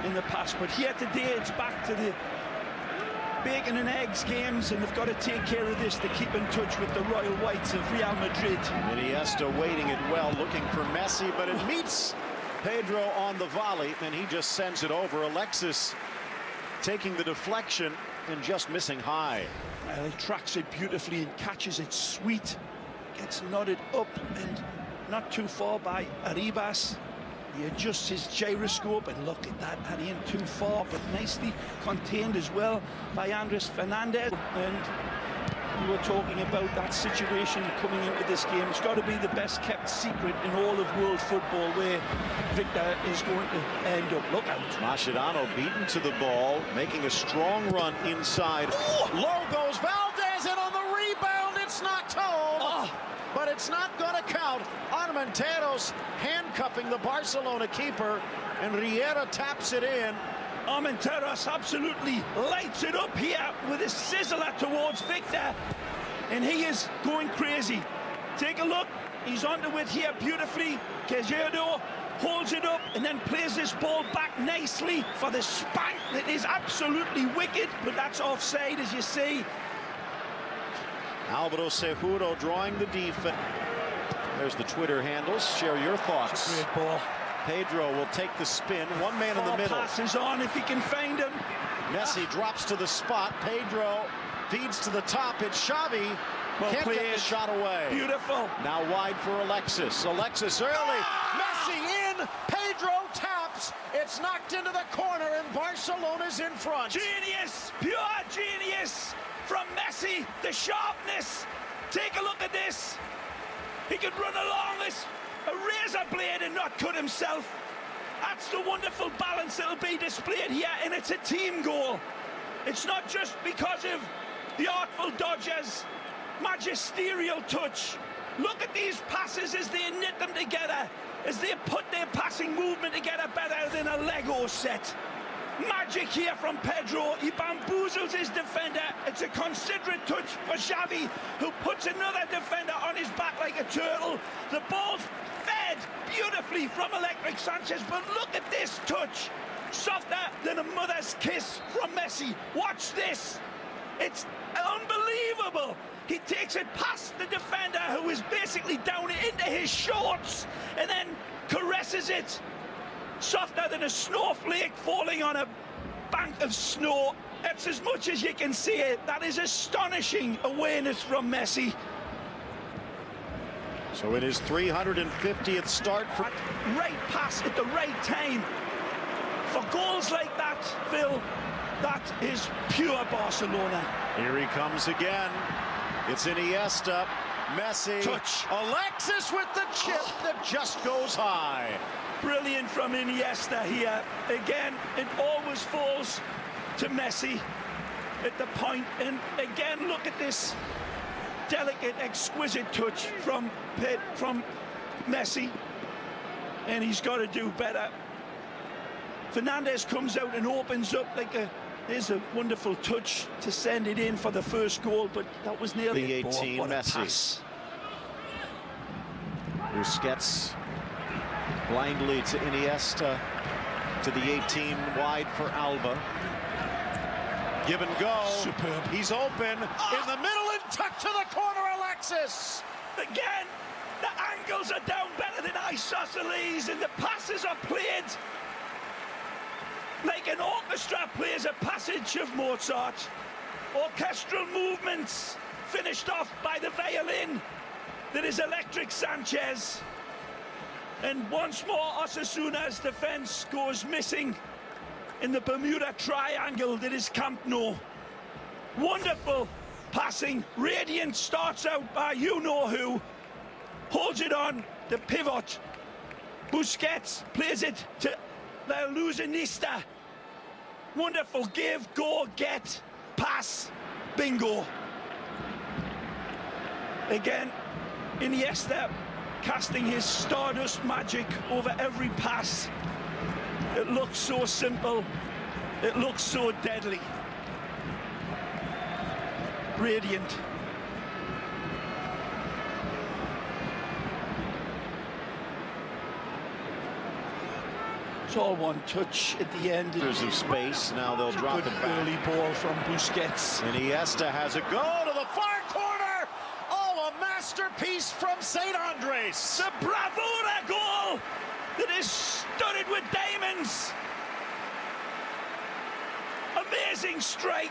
in the past, but here today it's back to the bacon and eggs games, and they've got to take care of this to keep in touch with the Royal Whites of Real Madrid. Iniesta waiting it well, looking for Messi, but it meets Pedro on the volley, and he just sends it over. Alexis taking the deflection and just missing high. Well, he tracks it beautifully and catches it sweet. Gets nodded up and not too far by Arribas. He adjusts his gyroscope, and look at that, that ain't too far, but nicely contained as well by Andres Fernandez. And we were talking about that situation coming into this game. It's got to be the best kept secret in all of world football, where Victor is going to end up. Look out. Mascherano beaten to the ball, making a strong run inside. Oh! Low goes Valdez, and on the rebound, it's knocked home. Oh. But it's not going to count. Armenteros handcuffing the Barcelona keeper, and Riera taps it in. Armenteros absolutely lights it up here with a sizzler towards Victor, and he is going crazy. Take a look. He's onto it here beautifully. Quejedo holds it up and then plays this ball back nicely for the spank that is absolutely wicked, but that's offside, as you see. Alvaro Seguro drawing the defense. There's the Twitter handles. Share your thoughts. Great ball. Pedro will take the spin. One man in the middle. Passes on if he can find him. Messi drops to the spot. Pedro feeds to the top. It's Xavi. Well Can't played. get the shot away. Beautiful. Now wide for Alexis. Alexis early. Messi in. Pedro taps. It's knocked into the corner, and Barcelona's in front. Genius. Pure genius from Messi. The sharpness. Take a look at this. He could run along this a razor blade and not cut himself. That's the wonderful balance that'll be displayed here, and it's a team goal. It's not just because of the Artful Dodgers' magisterial touch. Look at these passes as they knit them together, as they put their passing movement together better than a Lego set. Magic here from Pedro. He bamboozles his defender. It's a considerate touch for Xavi, who puts another defender on his back like a turtle. The ball's fed beautifully from Electric Sanchez, but look at this touch. Softer than a mother's kiss from Messi. Watch this. It's unbelievable. He takes it past the defender, who is basically down into his shorts, and then caresses it. Softer than a snowflake falling on a bank of snow. That's as much as you can see it. That is astonishing awareness from Messi. So in his 350th start for... Right pass at the right time. For goals like that, Phil, that is pure Barcelona. Here he comes again. It's Iniesta. Messi. Touch. Alexis with the chip that just goes high. Brilliant from Iniesta here. Again, it always falls to Messi at the point. And again, look at this delicate, exquisite touch from Messi. And he's got to do better. Fernandez comes out and opens up like a... There's a wonderful touch to send it in for the first goal, but that was nearly the 18, Messi. Busquets blindly to Iniesta, to the 18, wide for Alba. Give and go. Superb. He's open in the middle and tucked to the corner, Alexis. Again, the angles are down better than isosceles, and the passes are played like an orchestra plays a passage of Mozart. Orchestral movements finished off by the violin that is Electric Sanchez. And once more, Osasuna's defense goes missing in the Bermuda Triangle that is Camp Nou. Wonderful passing. Radiant starts out by you-know-who. Holds it on the pivot. Busquets plays it to the illusionista. Wonderful give, go, get, pass, bingo. Again, Iniesta casting his stardust magic over every pass. It looks so simple. It looks so deadly. Radiant. It's all one touch at the end. There's of space. Now they'll drop it back. Early ball from Busquets. Iniesta has a go to the far corner. Oh, a masterpiece from St. Andres. The bravura goal that is studded with diamonds. Amazing strike.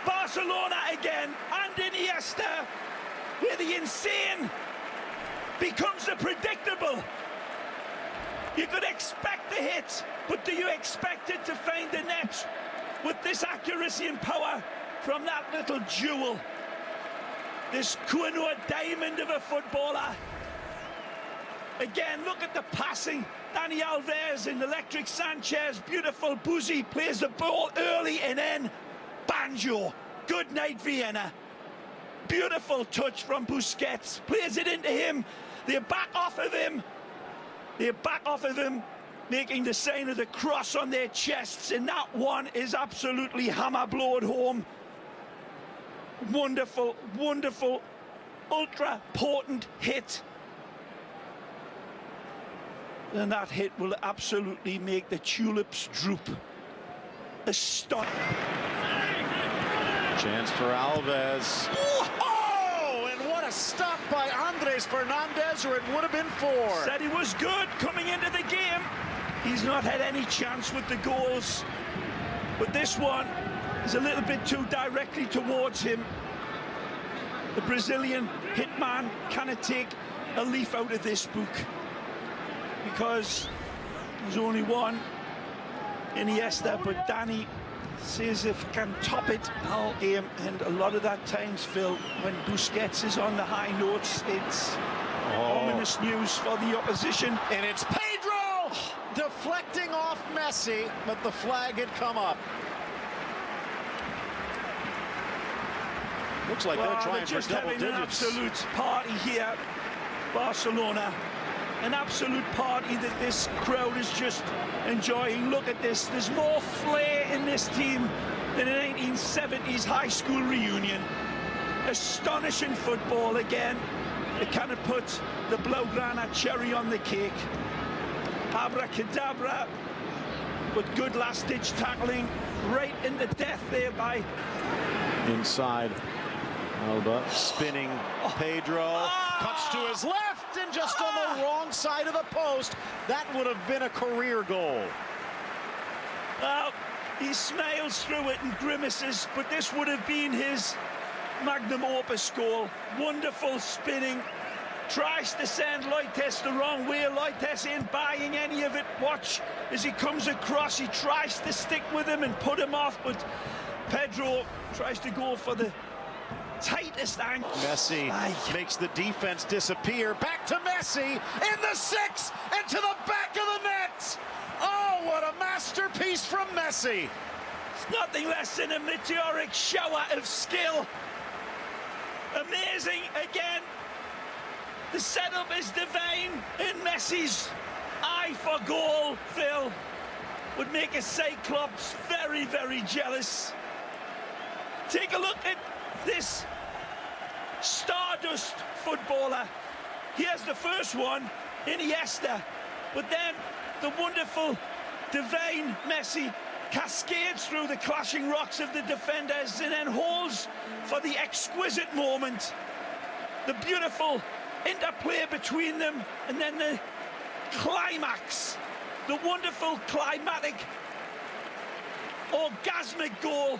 Barcelona again, and Iniesta, where the insane becomes the predictable. You could expect the hit, but do you expect it to find the net with this accuracy and power from that little jewel? This Kuno diamond of a footballer. Again, look at the passing. Dani Alves and Electric Sanchez, beautiful. Buzzi plays the ball early and then Banjo. Good night, Vienna. Beautiful touch from Busquets. Plays it into him. They're back off of him. They're back off of him, making the sign of the cross on their chests, and that one is absolutely hammer-blowed home. Wonderful, wonderful, ultra-potent hit. And that hit will absolutely make the tulips droop. Astonishing. Chance for Alves. Oh, and what a stop by Andres Fernandez, or it would have been 4. Said he was good coming into the game. He's not had any chance with the goals. But this one is a little bit too directly towards him. The Brazilian hitman cannot take a leaf out of this book, because there's only one, Iniesta, but Danny says if he can top it, I'll aim. And a lot of that times, Phil, when Busquets is on the high notes, it's ominous news for the opposition. And it's Pedro deflecting off Messi, but the flag had come up. Looks like they're trying for double digits. An absolute party here, Barcelona. An absolute party that this crowd is just enjoying. Look at this. There's more flair in this team than a 1970s high school reunion. Astonishing football again. They kind of put the Blaugrana cherry on the cake. Abracadabra, but good last-ditch tackling right in the death there by... Inside, Alba spinning. Pedro cuts to his left and just on the wrong side of the post. That would have been a career goal. Well, he smiles through it and grimaces, but this would have been his magnum opus goal. Wonderful spinning. Tries to send Loites the wrong way. Loites ain't buying any of it. Watch as he comes across. He tries to stick with him and put him off, but Pedro tries to go for the tightest angle. Messi makes the defense disappear. Back to Messi in the 6 and to the back of the net. Oh, what a masterpiece from Messi. It's nothing less than a meteoric shower of skill. Amazing again. The setup is divine, and Messi's eye for goal, Phil, would make a Cyclops very, very jealous. Take a look at this stardust footballer. Here's the first one, Iniesta, but then the wonderful, divine Messi cascades through the clashing rocks of the defenders and then holds for the exquisite moment. The beautiful interplay between them, and then the climax, the wonderful climatic orgasmic goal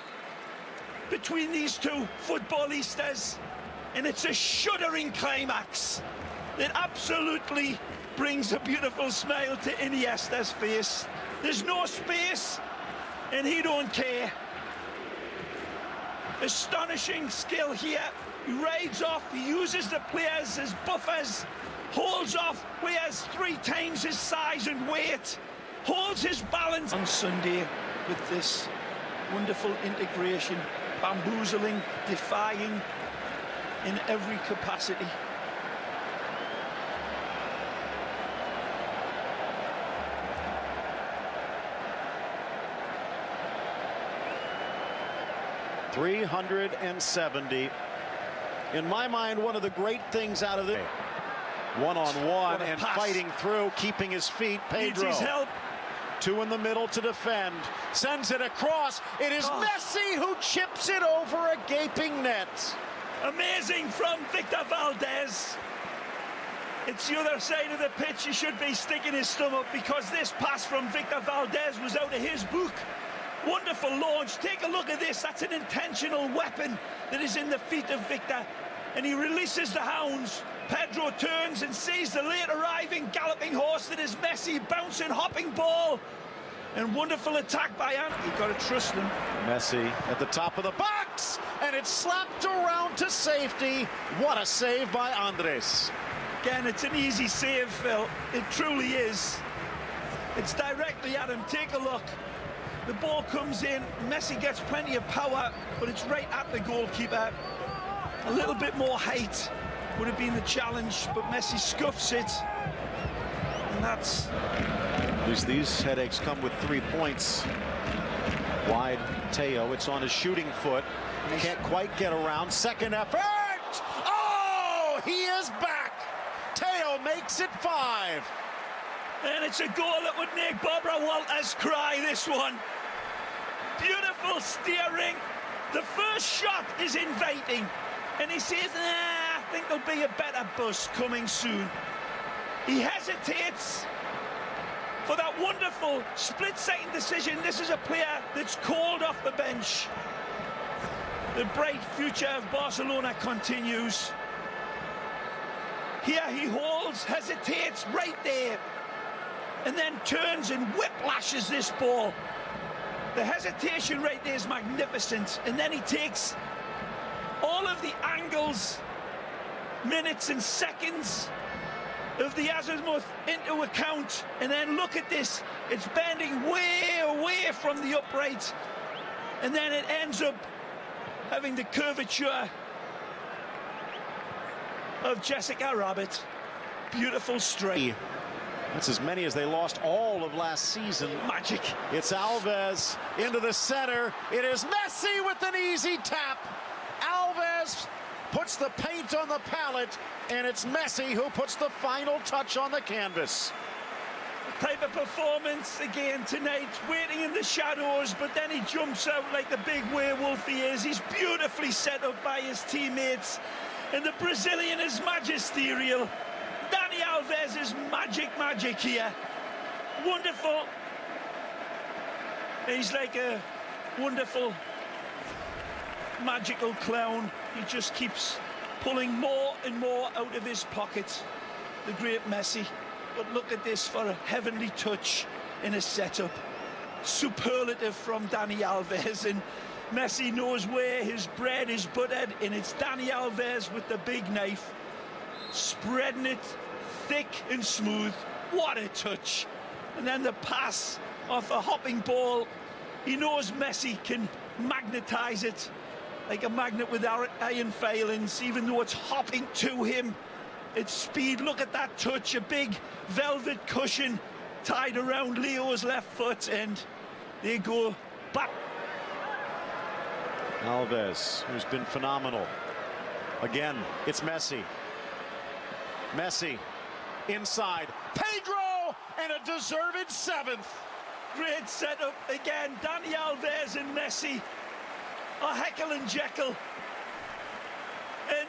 between these two footballistas, and it's a shuddering climax that absolutely brings a beautiful smile to Iniesta's face. There's no space and he don't care. Astonishing skill here. He rides off, he uses the players as buffers, holds off players 3 times his size and weight, holds his balance. On Sunday with this wonderful integration, bamboozling, defying in every capacity. .370. In my mind, one of the great things out of it, one-on-one and pass. fighting through, keeping his feet. Pedro. Needs his help. Two in the middle to defend. Sends it across. It is Messi who chips it over a gaping net. Amazing from Victor Valdez. It's the other side of the pitch. He should be sticking his stomach because this pass from Victor Valdez was out of his book. Wonderful launch. Take a look at this. That's an intentional weapon that is in the feet of Victor. And he releases the hounds. Pedro turns and sees the late arriving galloping horse that is Messi, bouncing, hopping ball. And wonderful attack by Ant. You've got to trust him. Messi at the top of the box, and it's slapped around to safety. What a save by Andres. Again, it's an easy save, Phil. It truly is. It's directly at him. Take a look. The ball comes in. Messi gets plenty of power, but it's right at the goalkeeper. A little bit more height would have been the challenge, but Messi scuffs it. And that's... At least these headaches come with 3 points. Wide Teo, it's on his shooting foot. Can't quite get around. Second effort! Oh, he is back! Teo makes it 5. And it's a goal that would make Barbara Walters cry, this one. Beautiful steering. The first shot is inviting. And he says, I think there'll be a better bus coming soon. He hesitates for that wonderful split-second decision. This is a player that's called off the bench. The bright future of Barcelona continues. Here he holds, hesitates right there, and then turns and whiplashes this ball. The hesitation right there is magnificent, and then he takes all of the angles, minutes and seconds of the azimuth into account, and then look at this. It's bending way away from the upright, and then it ends up having the curvature of Jessica Rabbit. Beautiful strike. That's as many as they lost all of last season. Magic. It's Alves into the center. It is Messi with an easy tap. Alves puts the paint on the palette, and it's Messi who puts the final touch on the canvas. Type of performance again tonight, waiting in the shadows, but then he jumps out like the big werewolf he is. He's beautifully set up by his teammates, and the Brazilian is magisterial. Dani Alves is magic here. Wonderful. He's like a wonderful magical clown. He just keeps pulling more and more out of his pocket. The great Messi. But look at this for a heavenly touch in a setup. Superlative from Dani Alves, and Messi knows where his bread is buttered, and it's Dani Alves with the big knife, spreading it thick and smooth. What a touch. And then the pass off a hopping ball. He knows Messi can magnetize it like a magnet with iron filings, even though it's hopping to him. It's speed. Look at that touch. A big velvet cushion tied around Leo's left foot, and they go back. Alves, who's been phenomenal. Again, it's Messi. Messi inside. Pedro, and a deserved 7th. Great setup again. Dani Alves and Messi are Heckle and Jekyll. And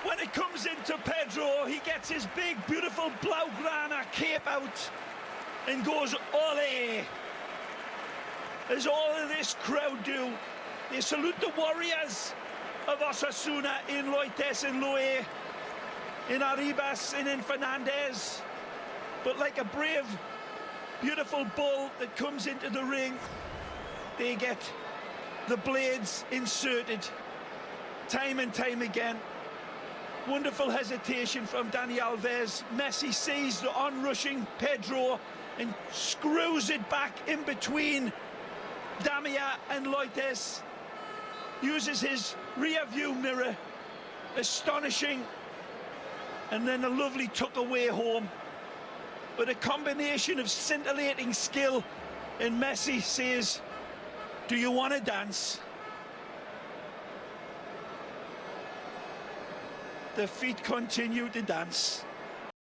when it comes into Pedro, he gets his big, beautiful Blaugrana cape out and goes ole. As all of this crowd do. They salute the warriors of Osasuna in Loites and Loe, in Arribas and in Fernandez. But like a brave, beautiful bull that comes into the ring, they get the blades inserted time and time again. Wonderful hesitation from Dani Alves. Messi sees the onrushing Pedro and screws it back in between Damia and Loites. Uses his rear view mirror. Astonishing. And then a lovely tuck away home. But a combination of scintillating skill, and Messi says, do you want to dance? The feet continue to dance.